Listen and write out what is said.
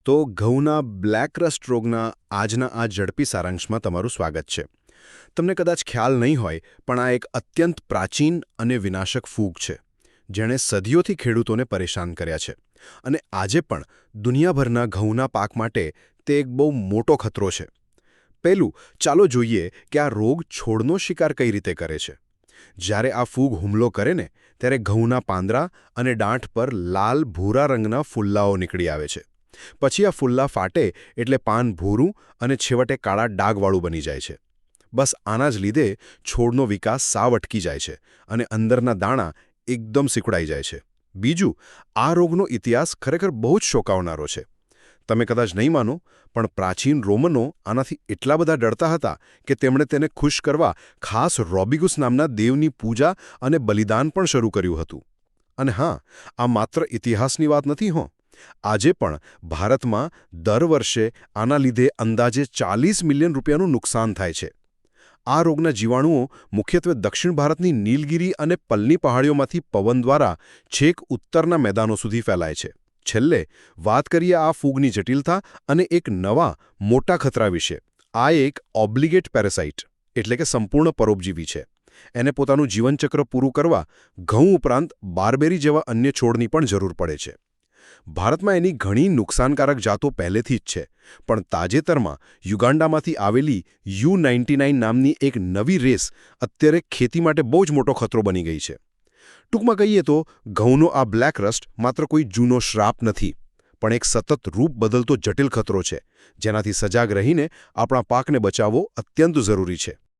તો ઘઉંના black rust રોગના આજના આ ઝડપી સારાંશમાં તમારું સ્વાગત છે. તમને કદાચ ખ્યાલ નહીં હોય, પણ આ એક અત્યંત પ્રાચીન અને વિનાશક ફૂગ છે, જેણે સદીઓથી ખેડૂતોને પરેશાન કર્યા છે. અને આજે પણ દુનિયાભરના ઘઉંના પાક માટે તે એક બહુ મોટો ખતરો છે. પહેલું, ચાલો જોઈએ કે આ રોગ છોડનો શિકાર કઈ રીતે કરે છે. જ્યારે આ ફૂગ હુમલો કરે ને, ત્યારે ઘઉંના પાંદડા અને દાંઠ પર લાલ ભૂરા રંગના ફુલ્લાઓ નીકળી આવે છે. પછી આ ફુલ્લા ફાટે એટલે પાન ભૂરું અને છેવટે કાળા ડાઘવાળું બની જાય છે. બસ આના જ લીધે છોડનો વિકાસ સાવ અટકી જાય છે અને અંદરના દાણા એકદમ સિકુડાઈ જાય છે. બીજું, આ રોગનો ઇતિહાસ ખરેખર બહુ જ ચોંકાવનારો છે. તમે કદાચ નહીં માનો, પણ પ્રાચીન રોમનો આનાથી એટલા બધા ડરતા હતા કે તેમણે તેને ખુશ કરવા ખાસ રોબિગુસ નામના દેવની પૂજા અને બલિદાન પણ શરૂ કર્યું હતું. અને હા, આ માત્ર ઇતિહાસની વાત નથી હો. આજે પણ ભારતમાં દર વર્ષે આના લીધે અંદાજે 40 મિલિયન રૂપિયાનું નુકસાન થાય છે. આ રોગના જીવાણુઓ મુખ્યત્વે દક્ષિણ ભારતની નીલગિરી અને પલ્ની પહાડીઓમાંથી પવન દ્વારા છેક ઉત્તરના મેદાનો સુધી ફેલાય છે. છેલ્લે વાત કરીએ આ ફૂગની જટિલતા અને એક નવા મોટા ખતરા વિશે. આ એક ઓબ્લિગેટ પેરાસાઇટ એટલે કે સંપૂર્ણ પરોપજીવી છે. એને પોતાનું જીવનચક્ર પૂરું કરવા ઘઉં ઉપરાંત બારબેરી જેવા અન્ય છોડની પણ જરૂર પડે છે. ભારતમાં એની ઘણી નુકસાનકારક જાતો પહેલેથી જ છે, પણ તાજેતરમાં યુગાન્ડામાંથી આવેલી U99 નામની એક નવી રેસ અત્યારે ખેતી માટે બહુ જ મોટો ખતરો બની ગઈ છે. ટૂંકમાં કહીએ તો ઘઉંનો આ બ્લેક રસ્ટ માત્ર કોઈ જૂનો શ્રાપ નથી, પણ એક સતત રૂપ બદલતો જટિલ ખતરો છે, જેનાથી સજાગ રહીને આપણા પાકને બચાવવો અત્યંત જરૂરી છે.